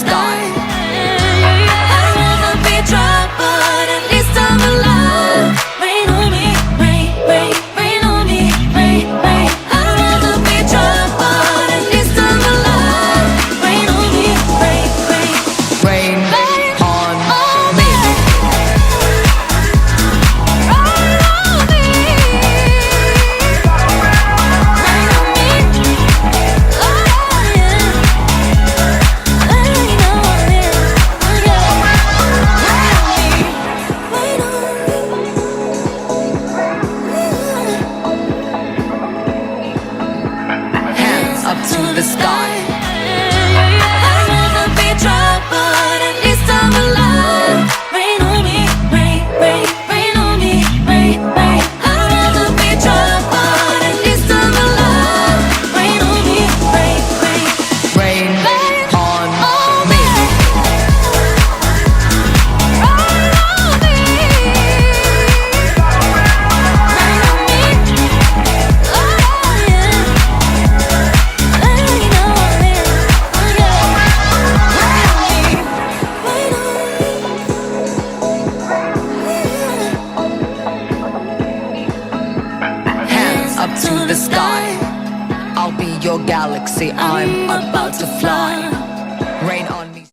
sky. I don't wanna be drunk, but at least I'm alive. Rain on me, rain, rain, rain on me, rain, rain. I don't wanna be drunk, but at least I'm alive. Rain on me, rain, rain, Rain on me. Up to the sky. I don't wanna be drunk, but at least I'm alive. Rain on me, rain, rain, rain on me, rain, rain. I don't wanna be drunk, but at least I'm alive. Rain on me, rain, rain, Rain on me. Hands Up to the sky. I'll be your galaxy. I'm about to fly. Rain on me.